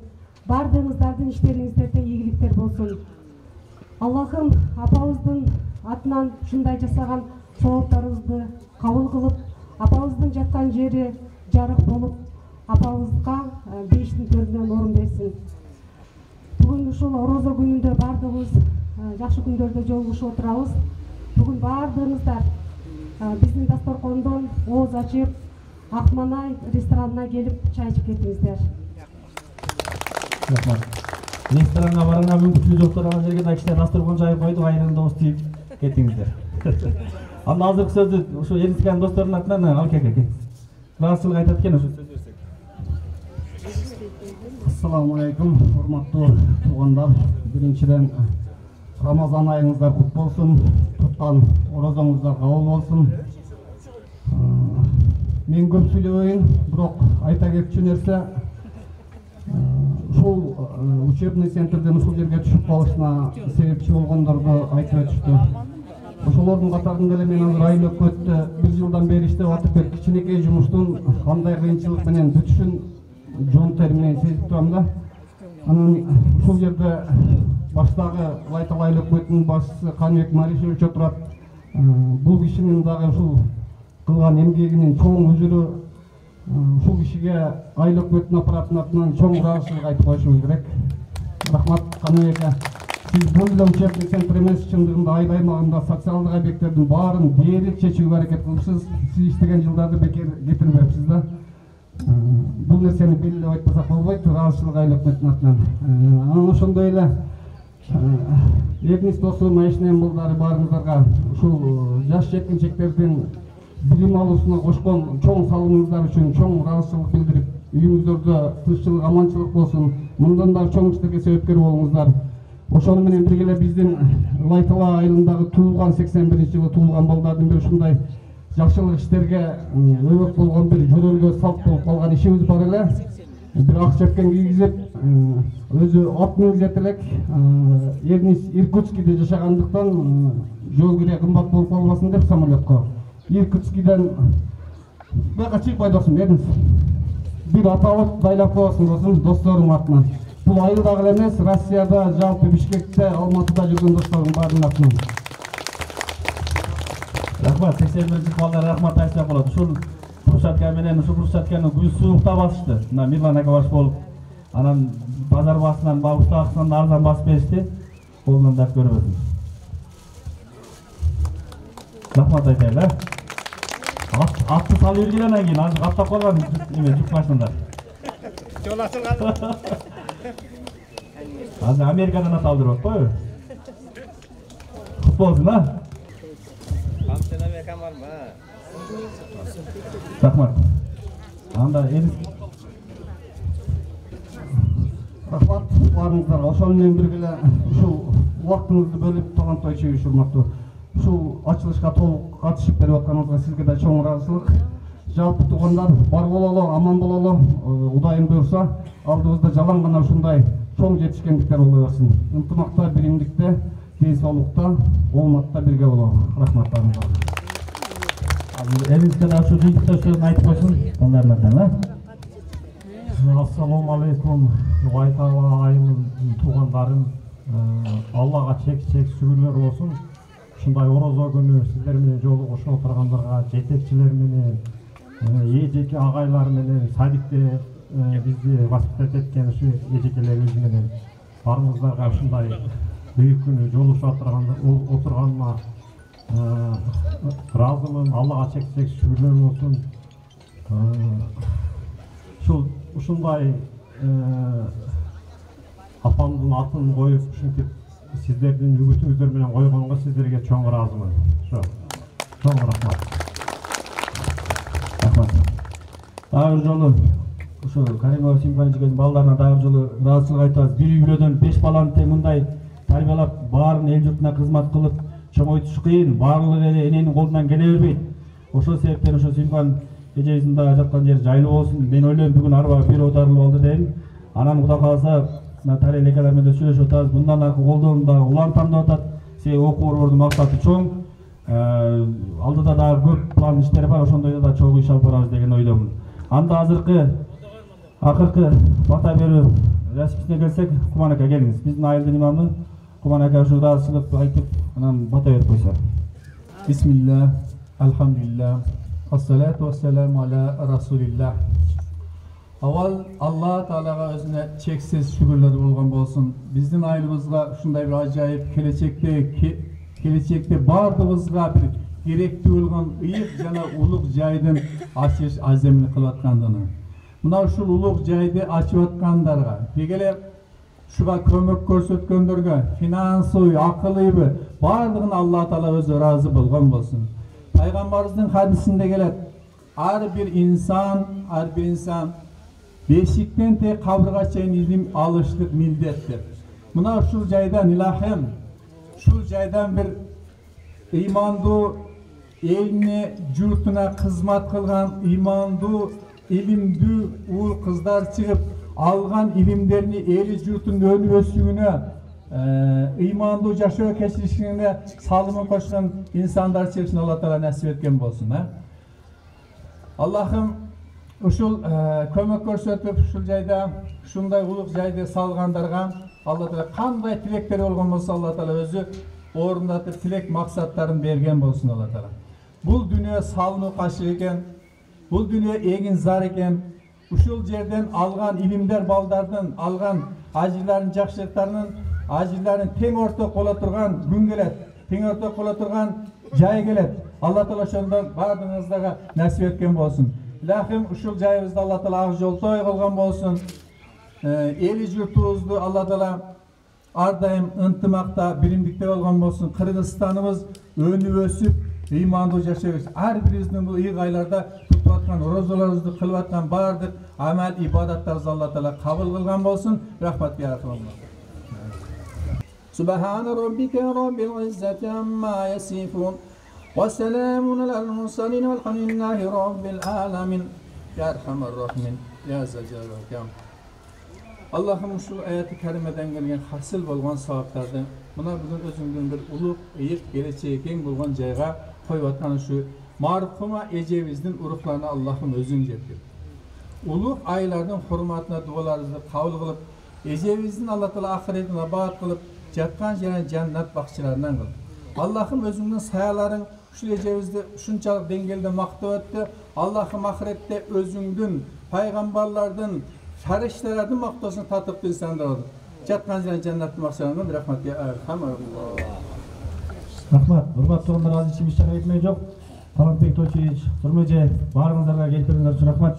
бардыгыңыздардын иштериңиздерде ийгиликтер болсун. Аллахым апабыздын атынан ушундай жасаган сооптарыбызды кабыл кылып, апабыздын жаткан жери жарык болуп, апабызга бейиштин төрүнөн орун берсин. Бүгүн ушул орозо күнүндө бардыгыбыз жакшы күндөрдө жолугушуп отурабыз. Бүгүн бардыгыңыздар биздин дасторкондон ооз ачып, Акманай ресторанына келип чай ичип кеттиңиздер. Ресторанга барганда мүмкүнчүлүгү жоктор жерге да кичине дасторкон жайып койдук, айрымды уступ кеттиңиздер. Анда азыркы сөздү ушу Эринсканын досторунун атынан алкек ыраазычылык айтат экен, ошо сөз берсек. Assalamu alaikum, урматтуу туугандар. Биринчиден Рамазан айыңыздар кут болсун, туткан орозоңуздар кабыл болсун. Мен көп сүйлөбөйүн, бирок айта кетчү нерсе, ушул учебный центрден ушул жерге түшүп калышына себепчи болгондорду айтып өтүштү. Ошолордун катарында эле мен азыр айыл өкмөттө 1 жылдан бери иштеп атып, бир кичинекей жумуштун кандай кыйынчылык менен бүтүшүн жон тери менен сезип турам да. Анан ушул жерде баштагы Лайтал айыл өкмөтүнүн башчысы Каныбек Маришевич отурат. Бул кишинин дагы ушул кылган эмгегинин чоң өзүрү, ушул кишиге айыл өкмөтүнүн аппаратынын атынан чоң ыраазычылык айтып коюшубуз керек. Рахмат Каныбек ака. Сиз бул эле учебный центр эмес, чындыгында айыл аймагында социалдык объекттердин баарын дээрлик чечүүгө аракет кылыпсыз. Сиз иштеген жылдарды бекер кетирбепсиз да. Бул нерсени белгилеп айтпасак болбойт, ыраазычылык айыл өкмөтүнүн атынан. Анан ошондой эле Эрнис досу, Майшинем балдары баарыңыздарга ушул жаш жеткинчектердин билим алуусуна кошкон чоң салымыңыздар үчүн чоң ыраазычылык билдирип, үйүңүздөрдө тынччылык, аманчылык болсун. Мындан да чоң иштерге себепкер болуңуздар. Ошону менен бирге эле биздин Лайтал айылындагы туулган 81-жылы туулган балдардын бир ушундай жакшылык иштерге өбөк болгон бир жөрөлгө салт болуп калган ишибиз бар эле. Бир ак чепкен кийгизип, өзү ат мингизет элек. Эрнис Иркутскийде жашагандыктан жол кире кымбат болуп калбасын деп самолетко Иркутскийден бияка чыгып койдосун Эрнис. Бир аталып дайлап коесуң болсун досторуң атынан. Бул айылдагы эле эмес, Россияда, жалпы Бишкекте, Алматыда жүргөн достордун баарынын атынан. Рахмат, 81 балдар рахмат айтсак болот. Ушул брусчатка менен ушул брусчатканы күн суугукта басышты. Мына Мирлан ака баш болуп, анан базар баасынан, Бабушта акысынан да арзан басып беришти. Колунан да көрбөдүм. Рахмат айтайлы. Атты салып бергиле анан кийин, азыр каптап калган эме жүк машиналар. Жол ачылган. Азыр Америкадан ат алдырып коебу? Кут болсун, а? Камчын Американ бармы? Рахмат. Анда Рахмат баарыңыздарга. Ошол менен бирге эле ушул убактыңызды бөлүп талант чыгыш урматтуу. Ушул ачылышка толук катышып берип атканыңызга сизге да чоң ыраазычылык. Жалпы туугандар бар бололу, аман бололу. Кудайым буйрса, алдыбызда жалаң гана ушундай чоң жетишкендиктер боло берсин. Ынтымакта, биримдикте, ден соолукта, ооматта бирге бололу. Рахмат баарыңыздарга. Элинскада ушу жыйынтыкта сөзүн айтып койсун балдардан, а? Ассаламу алейкум, Лайтал айылынын туугандарым. Аллага чек шүгүрлөр болсун. Ушундай орозо күнү сиздер менен жолугушуп отургандарга, жетекчилер менен, эжеке агайлар менен, садикте бизди воспитать эткен ушу эжекелерибиз менен баарыңыздарга ушундай бүйүк күнү жолугушуп отурганына ыраазымын. Аллага чек шүгүрлөр болсун. Ушундай апамдын атын коюп, ушинтип сиздердин үгүтүңүздөр менен койгонго сиздерге чоң ыраазымын. Чоң рахмат. Рахмат. Дагы жолу ушу Каримова Симпанчикенин балдарына дагы жолу ыраазычылык айтабыз. Бир үй-бүлөдөн 5 баланы тең мындай тарбиялап, баарын эл журтуна кызмат кылып чоңойтуш кыйын, баарлыгы эле эненин колунан келе бербейт. Ошол себептен ошо Симпан эжебиздин дагы жаткан жери жайлуу болсун. Мен ойлойм бүгүн арба бир оодарылып алды дейм. Анан Кудай кааласа Наталья лекалар менен сүйлөшүп атабыз. Мындан аркы колдоонун дагы улам тандап атат. Себеби окуу борбордун максаты чоң. Алдыда дагы көп план иштер бар, ошондойдо да чогуу иш алып барабыз деген ойдомун. Анда акыркы бата берүү рәсимине келсек, Куман ака келиңиз. Биздин айылдын имамы Куман ака ушу ыраазычылык айтып, анан бата берип койсо. Bismillah, elhamdülillah, assalatu vesselamu ala Rasulillah. Aval Allah Teala'ga özüne çeksiz şükürler bolgan bolsun. Bizdin ailımızga şunday bir acayip gelecekte bardığımızga bir gerekli olgan ıyık jana uluk jaydın açış azemini kılatkandığını. Muna uşul uluk jайды açıp atkandarga, begele şuga kömök körsetkenderge, finansı, akılıyı bardığın Allah Teala özü razı bolgan bolsun. Peygamberimizin hadisinde gelet, her bir insan beşikten te kabrıga çeyin ilim alışlık mildettir. Muna şul jaydan ilahim, şul jaydan bir imandu eline, jurtuna hizmet kılgan imandu, ilimdü ul kızlar çıkıp algan ilimlerini eli jurtun önü ösüğüne imandu yaşıyor keçirişine salımı koşkan insanlar içerisinde Allah Teala nasip etken bolsun. Allah'ım uşul kömök körsetip uşul jayda şunday uluk jayda salgandarga Allah Teala kanday tilekleri olgan bolsa Allah Teala özü orundatıp tilek maksatların bergen bolsun Allah Teala. Bul dünya salını kaşı eken, bul dünya egin zar eken, uşul yerden algan ilimler baldardan algan acıların jakşılıklarının acıların teң ortak ola turgan gün gelet, teң ortak ola turgan jay gelet. Allah Teala şondan bardığınızdaga nasip etken bolsun. İlahim uşul jayыбызды Allah Teala ак жолтой кылган болсун. Eli jurtubuzdu Allah Teala ardayım ынтымакта биримдикте болгон болсун. Кыргызстаныбыз өнүп өсүп, ыймандуу жашайбыз. Ар бирибиздин бул ыйык айларда туtup аткан розаларыбызды кылып аткан бардык амал ибадаттарыбызды Allah Teala кабыл кылган болсун. Рахмат яратылган. Subhana rabbika rabbil izzati amma yasifun. وسلام على المرسلين والحمد لله رب العالمين يا أرحم الراحمين يا ذا الجلال والإكرام. Allah'ım şu ayeti kerimeden gelgen hasıl bolgan savaplardı. Buna bugün özüngün bir uluk, ıyık, geleceğe keng bolgan jayga koyup atkan şu marhuma ecevizдің uruklarına Allah'ım özün jetkir. Uluk aylardan hurmatına dualarınızı kabul kılıp, ecevizдің Allah Teala ahiretine abat kılıp, jatkan jeren cennet bakçılarından kılıp. Allah'ım özüngün sayaların şu ecevizde şunçalık dengelde maktub etti. Allah'ım ahirette özüngün, peygamberlerden, feriştelerden maktubasını tatıp insanlar oldu. Jatkan jeren cennet bakçılarından bir rahmet ya erhamallah. Rahmat, hurmat tuğanlar az içim işçara etmey жоқ. Талантбек Тойчевич, Турмеже, барыңыздарга келтиргениңер үчүн рахмат.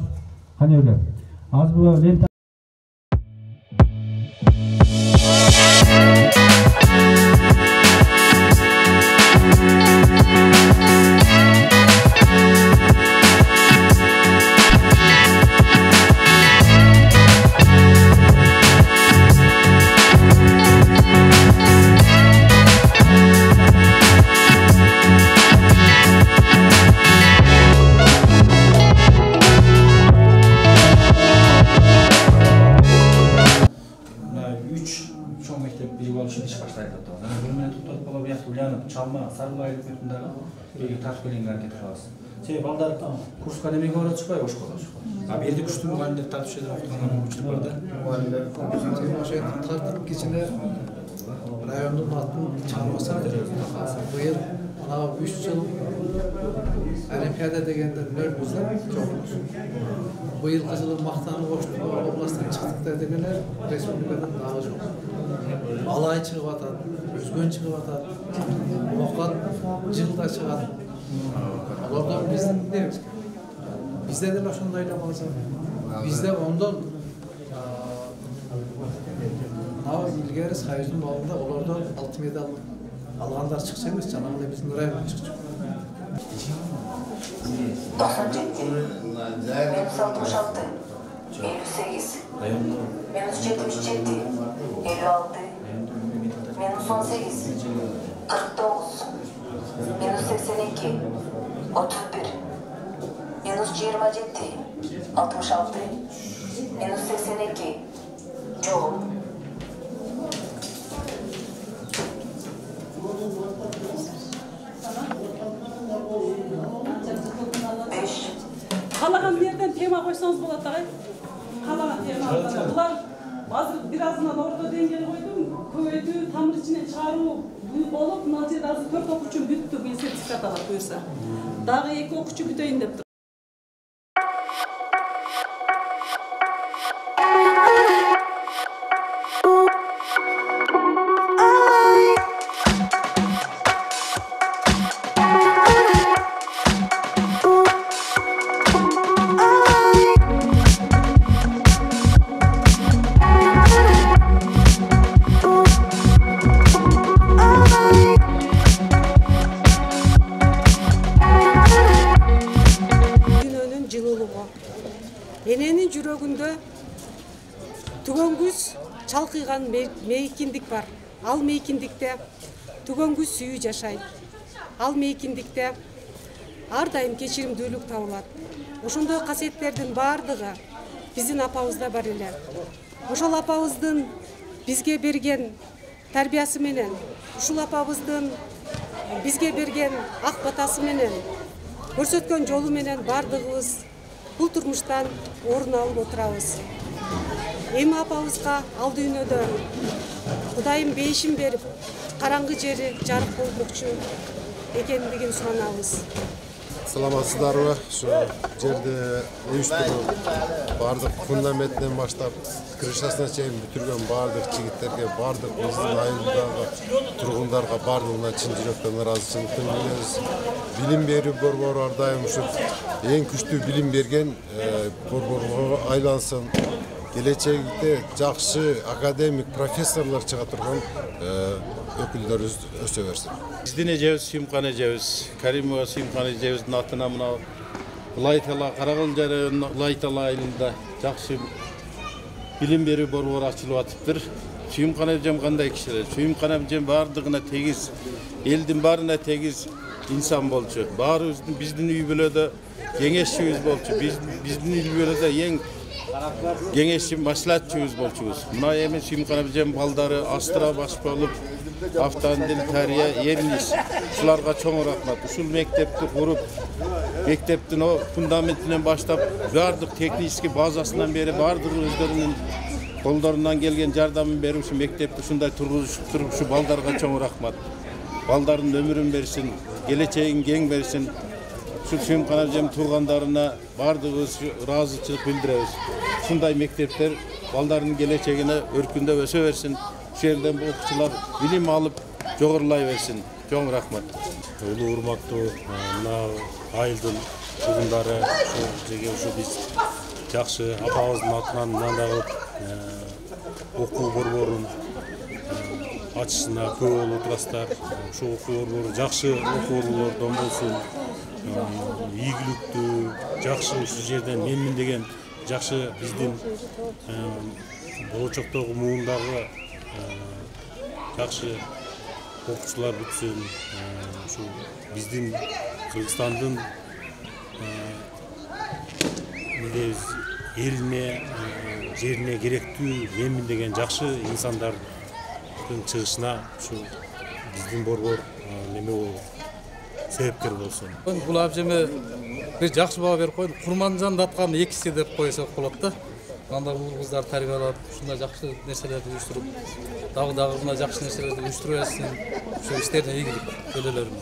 Кане эле. Az bu lenta çalma, sarılaylık yurtundagı bir tartib kelinge hareket kılabız. Sebep balдар курска немеге бара чыкпай бош калат. А берди күчтүү мугалимдер тартып шедип аткандан мүмкүнчүлүк бар да. Мугалимдер ошо тартып кичине райондун атын чалмаса быйыл ana 3 жыл Олимпиада дегенде нөлбүздө жокпуз. Быйылкы жылы мактанып областтан чыктык дегенде республикадан дагы жок. Алай чыгып атат, өзгөн чыгып атат. Окат жылда чыгат. Алардан биздин дебиз. Бизде деле ошондой эле болсо. Бизде ондон илгери Союздун балында олордон алтын медаль алгандар чыкчу эмес, жана эле биздин район чыкчу. 97, минус 66, 58, minus 77, 56, minus 18, 49, minus 82, 31, minus 27, 66, minus 82, Joe. Kalagan yerden tema koysanız болады da. Kalagan tema. Bular azır birazından orta dengeli koydum. Köydü, tamır içinden çıkarу olup, mına жерде azır 4 okuçum büttü, bir sertifikat alır buyursa. Dağı 2 okuçu bütöyin dep tur. Enенин жүрөгүндө түгөнгүз чалкыйган мейкиндик бар. Ал мейкиндикте түгөнгүз сүйүү жашайт. Ал мейкиндикте ар дайым кечиримдүүлүк табылат. Ошондой касиеттердин баардыгы биздин апабызда бар эле. Ошол апабыздын бизге берген тарбиясы менен, ушул апабыздын бизге берген ак батасы менен, көрсөткөн жолу менен баардыгыбыз бул турмуштан орун алып отурабыз. Эми апабызга ал дүйнөдө Кудайым бейишин берип, караңгы жери жарык болмокчу экендигин суранабыз. Саламатсыздарбы? Ошо жерде уюштуруу баардык фундаментинен баштап крышасына чейин бүтүргөн баардык жигиттерге, баардык биздин айылдагы тургундарга баардыгына чын жүрөктөн ыраазычылыктын билдиребиз. Билим берүү борбору ар дайым ушул эң күчтүү билим берген борборго айлансын. Келечекте жакшы академик профессорлор чыга турган өкүлдөрүбүз өсө берсин. Биздин эжебиз Сүйүмкан эжебиз, Каримова Сүйүмкан эжебиздин атына мына Улайтала Караган районунун Улайтала айылында жакшы билим берүү борбору ачылып атыптыр. Сүйүмкан эжем кандай киши эле? Сүйүмкан эжем баардыгына тегиз, элдин баарына тегиз инсан болчу. Баарыбыздын биздин үй бүлөдө кеңешчибиз болчу. Биздин үй бүлөдө эң кеңешчи маслихатчыбыз болчубуз. Мына эми Сүйүмкан эжем балдары астыра баш болуп, автомобиль, тария, эрнис ушуларга чоң рахмат. Ушул мектепти куруп, мектептин о фундаментинен баштап, баардык технический базасынан бери баардык өздөрүнүн колдорунан келген жардамын берип, ушу мектепти ушундай тургузуп туруп, ушу балдарга чоң рахмат. Балдардын өмүрүн берсин, келечегин кең берсин. Ушул Сүйүмкан эжем туугандарына баардыгыбыз ыраазычылык билдиребиз. Ушундай мектептер балдардын келечегине өркүндөп өсө берсин. Ушул жерден окуучулар билим алып жогорулай берсин. Чоң рахмат. Улуу урматтуу мына айылдын туугундары, ушу биз жакшы апабыздын атынан мындай окуу борборун ачышына көп болуп отурасыздар. Ушул окуу борбору жакшы окуу борборлордон болсун. Ийгиликтүү, жакшы ушул жерден менмин деген жакшы биздин болочоктогу муундагы жакшы окуучулар бүтсүн. Ушул биздин Кыргызстандын элине, жерине керектүү менмин деген жакшы инсандардын чыгышына ушу биздин борбор неме болот. Себепкер болсун. Бул абжеме бир жакшы баа берип койду. Курманжандаткан экиси деп койсок болот да. Анда бул кыздар тарбиялап, ушундай жакшы нерселерди уюштуруп, дагы мына жакшы нерселерди уюштуруп берсин. Ошо иштерине ийгилик, өлөлөрүнө.